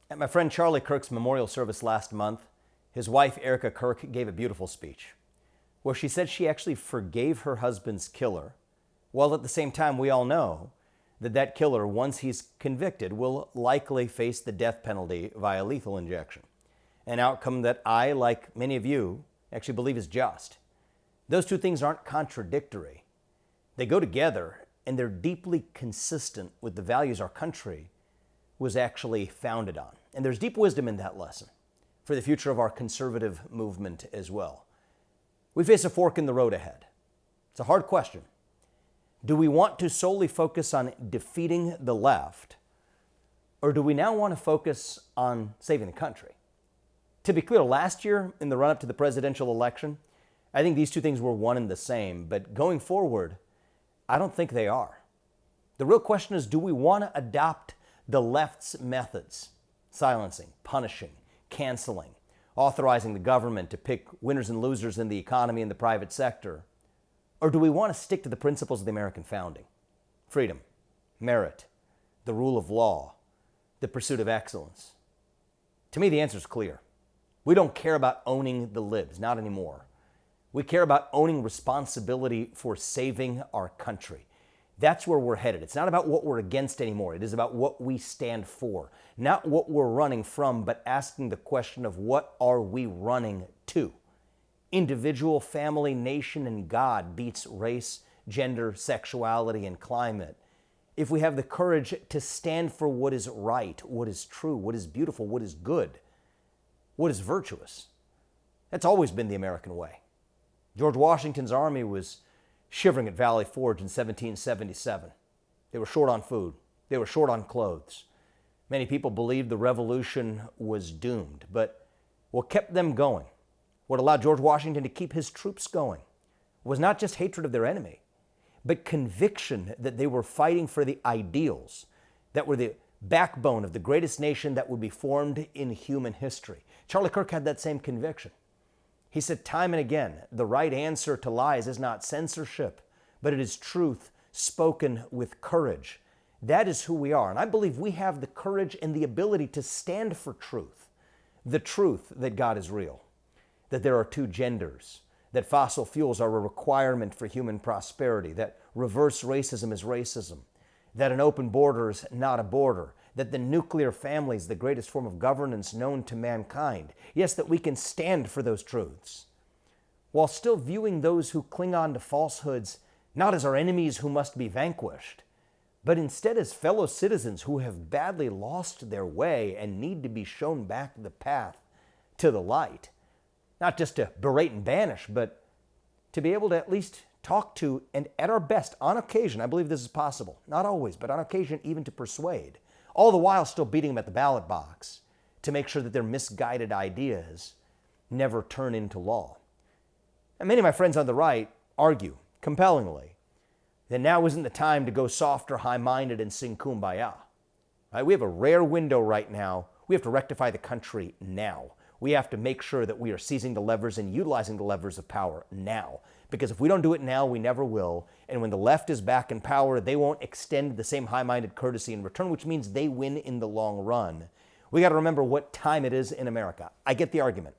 At my friend Charlie Kirk's memorial service last month, his wife Erica Kirk gave a beautiful speech where she said she actually forgave her husband's killer, while at the same time we all know that that killer, once he's convicted, will likely face the death penalty via lethal injection, an outcome that I, like many of you, actually believe is just. Those two things aren't contradictory. They go together, and they're deeply consistent with the values our country was actually founded on. And there's deep wisdom in that lesson for the future of our conservative movement as well. We face a fork in the road ahead. It's a hard question. Do we want to solely focus on defeating the left, or do we now want to focus on saving the country? To be clear, last year in the run-up to the presidential election, I think these two things were one and the same, but going forward, I don't think they are. The real question is, do we want to adopt the left's methods, silencing, punishing, canceling, authorizing the government to pick winners and losers in the economy and the private sector? Or do we want to stick to the principles of the American founding? Freedom, merit, the rule of law, the pursuit of excellence. To me, the answer is clear. We don't care about owning the libs, not anymore. We care about owning responsibility for saving our country. That's where we're headed. It's not about what we're against anymore. It is about what we stand for. Not what we're running from, but asking the question of what are we running to? Individual, family, nation, and God beats race, gender, sexuality, and climate. If we have the courage to stand for what is right, what is true, what is beautiful, what is good, what is virtuous. That's always been the American way. George Washington's army was shivering at Valley Forge in 1777. They were short on food. They were short on clothes. Many people believed the revolution was doomed, but what kept them going, what allowed George Washington to keep his troops going, was not just hatred of their enemy, but conviction that they were fighting for the ideals that were the backbone of the greatest nation that would be formed in human history. Charlie Kirk had that same conviction. He said time and again, the right answer to lies is not censorship, but it is truth spoken with courage. That is who we are. And I believe we have the courage and the ability to stand for truth. The truth that God is real, that there are two genders, that fossil fuels are a requirement for human prosperity, that reverse racism is racism, that an open border is not a border, that the nuclear family is the greatest form of governance known to mankind. Yes, that we can stand for those truths, while still viewing those who cling on to falsehoods not as our enemies who must be vanquished, but instead as fellow citizens who have badly lost their way and need to be shown back the path to the light. Not just to berate and banish, but to be able to at least talk to, and at our best, on occasion, I believe this is possible, not always, but on occasion even to persuade, all the while still beating them at the ballot box to make sure that their misguided ideas never turn into law. And many of my friends on the right argue compellingly that now isn't the time to go soft or high-minded and sing kumbaya. Right? We have a rare window right now. We have to rectify the country now. We have to make sure that we are seizing the levers and utilizing the levers of power now. Because if we don't do it now, we never will. And when the left is back in power, they won't extend the same high-minded courtesy in return, which means they win in the long run. We got to remember what time it is in America. I get the argument.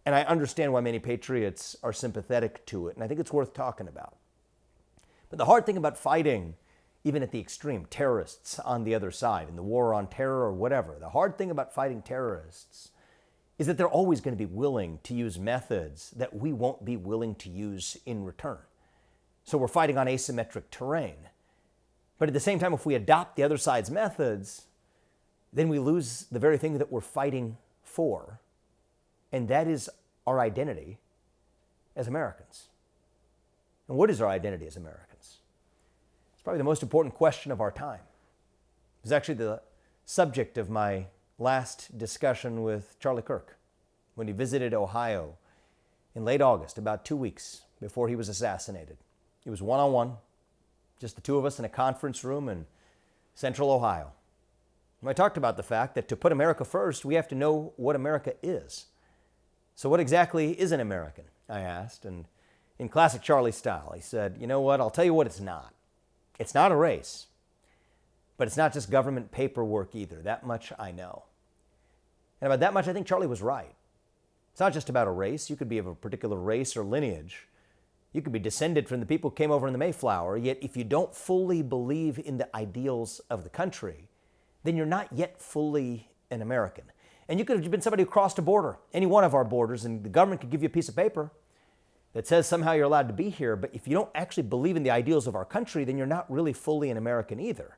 And I understand why many patriots are sympathetic to it. And I think it's worth talking about. But the hard thing about fighting, even at the extreme, terrorists on the other side, in the war on terror or whatever, the hard thing about fighting terrorists is that they're always going to be willing to use methods that we won't be willing to use in return. So we're fighting on asymmetric terrain. But at the same time, if we adopt the other side's methods, then we lose the very thing that we're fighting for, and that is our identity as Americans. And what is our identity as Americans? It's probably the most important question of our time. It was actually the subject of my last discussion with Charlie Kirk when he visited Ohio in late August, about 2 weeks before he was assassinated. It was one-on-one, just the two of us in a conference room in central Ohio. And I talked about the fact that to put America first, we have to know what America is. So what exactly is an American? I asked, and in classic Charlie style, he said, you know what, I'll tell you what it's not. It's not a race, but it's not just government paperwork either. That much I know. And about that much, I think Charlie was right. It's not just about a race. You could be of a particular race or lineage. You could be descended from the people who came over in the Mayflower, yet if you don't fully believe in the ideals of the country, then you're not yet fully an American. And you could have been somebody who crossed a border, any one of our borders, and the government could give you a piece of paper that says somehow you're allowed to be here, but if you don't actually believe in the ideals of our country, then you're not really fully an American either.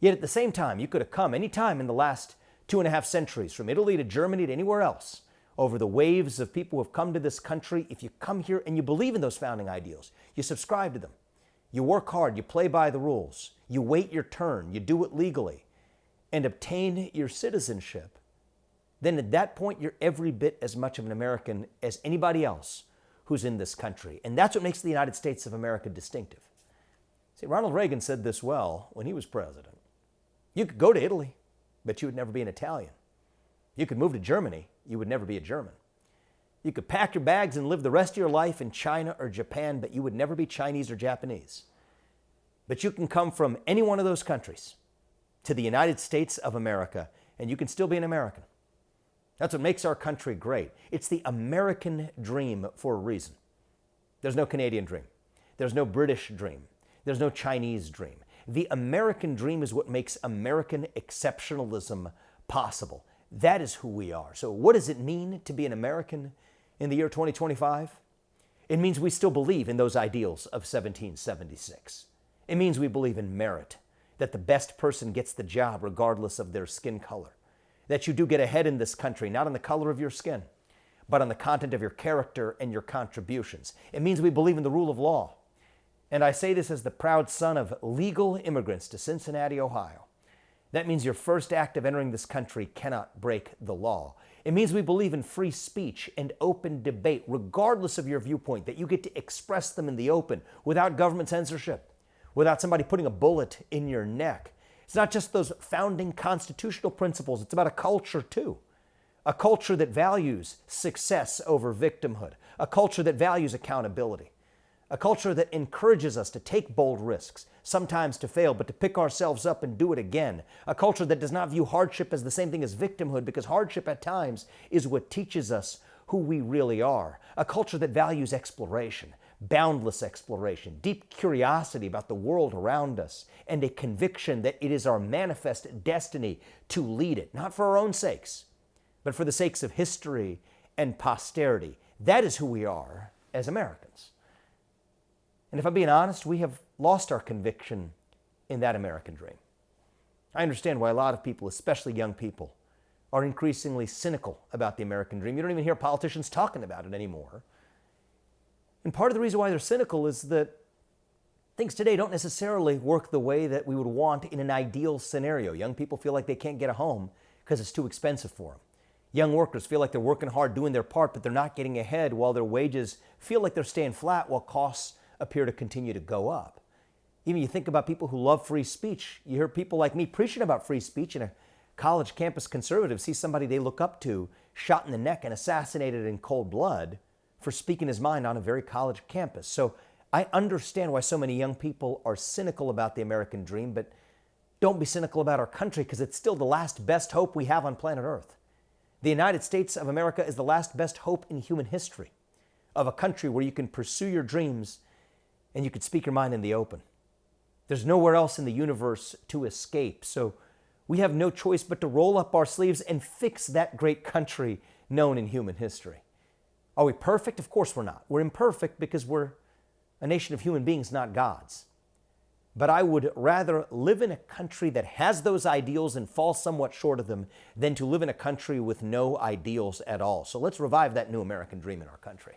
Yet at the same time, you could have come any time in the last 2.5 centuries, from Italy to Germany to anywhere else, over the waves of people who have come to this country. If you come here and you believe in those founding ideals, you subscribe to them, you work hard, you play by the rules, you wait your turn, you do it legally, and obtain your citizenship, then at that point, you're every bit as much of an American as anybody else who's in this country. And that's what makes the United States of America distinctive. See, Ronald Reagan said this well when he was president. You could go to Italy, but you would never be an Italian. You could move to Germany, you would never be a German. You could pack your bags and live the rest of your life in China or Japan, but you would never be Chinese or Japanese. But you can come from any one of those countries to the United States of America, and you can still be an American. That's what makes our country great. It's the American dream for a reason. There's no Canadian dream. There's no British dream. There's no Chinese dream. The American dream is what makes American exceptionalism possible. That is who we are. So what does it mean to be an American in the year 2025? It means we still believe in those ideals of 1776. It means we believe in merit, that the best person gets the job regardless of their skin color. That you do get ahead in this country, not on the color of your skin, but on the content of your character and your contributions. It means we believe in the rule of law. And I say this as the proud son of legal immigrants to Cincinnati, Ohio. That means your first act of entering this country cannot break the law. It means we believe in free speech and open debate, regardless of your viewpoint, that you get to express them in the open without government censorship, without somebody putting a bullet in your neck. It's not just those founding constitutional principles. It's about a culture, too. A culture that values success over victimhood. A culture that values accountability. A culture that encourages us to take bold risks, sometimes to fail, but to pick ourselves up and do it again. A culture that does not view hardship as the same thing as victimhood, because hardship at times is what teaches us who we really are. A culture that values exploration, boundless exploration, deep curiosity about the world around us, and a conviction that it is our manifest destiny to lead it, not for our own sakes, but for the sakes of history and posterity. That is who we are as Americans. And if I'm being honest, we have lost our conviction in that American dream. I understand why a lot of people, especially young people, are increasingly cynical about the American dream. You don't even hear politicians talking about it anymore. And part of the reason why they're cynical is that things today don't necessarily work the way that we would want in an ideal scenario. Young people feel like they can't get a home because it's too expensive for them. Young workers feel like they're working hard, doing their part, but they're not getting ahead, while their wages feel like they're staying flat while costs appear to continue to go up. Even you think about people who love free speech. You hear people like me preaching about free speech, and a college campus conservative sees somebody they look up to shot in the neck and assassinated in cold blood for speaking his mind on a very college campus. So I understand why so many young people are cynical about the American dream, but don't be cynical about our country, because it's still the last best hope we have on planet Earth. The United States of America is the last best hope in human history of a country where you can pursue your dreams and you can speak your mind in the open. There's nowhere else in the universe to escape. So we have no choice but to roll up our sleeves and fix that great country known in human history. Are we perfect? Of course we're not. We're imperfect because we're a nation of human beings, not gods. But I would rather live in a country that has those ideals and fall somewhat short of them than to live in a country with no ideals at all. So let's revive that new American dream in our country.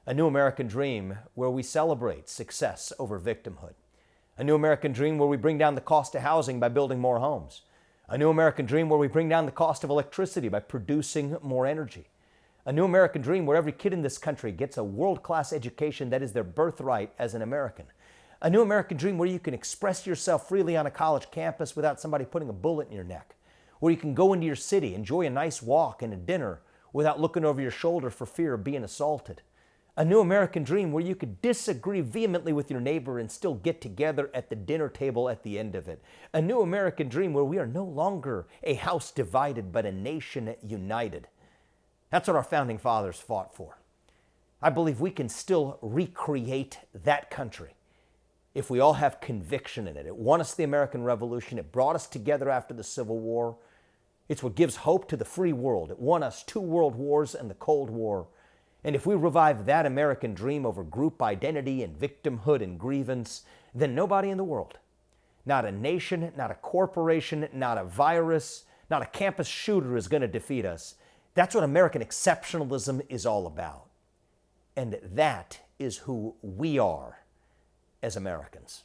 A new American dream where we celebrate success over victimhood. A new American dream where we bring down the cost of housing by building more homes. A new American dream where we bring down the cost of electricity by producing more energy. A new American dream where every kid in this country gets a world-class education that is their birthright as an American. A new American dream where you can express yourself freely on a college campus without somebody putting a bullet in your neck. Where you can go into your city, enjoy a nice walk and a dinner without looking over your shoulder for fear of being assaulted. A A new American dream where you could disagree vehemently with your neighbor and still get together at the dinner table at the end of it. A new American dream where we are no longer a house divided, but a nation united. That's what our founding fathers fought for. I believe we can still recreate that country if we all have conviction in it. It won us the American Revolution. It brought us together after the Civil War. It's what gives hope to the free world. It won us 2 world wars and the Cold War. And if we revive that American dream over group identity and victimhood and grievance, then nobody in the world, not a nation, not a corporation, not a virus, not a campus shooter is going to defeat us. That's what American exceptionalism is all about. And that is who we are as Americans.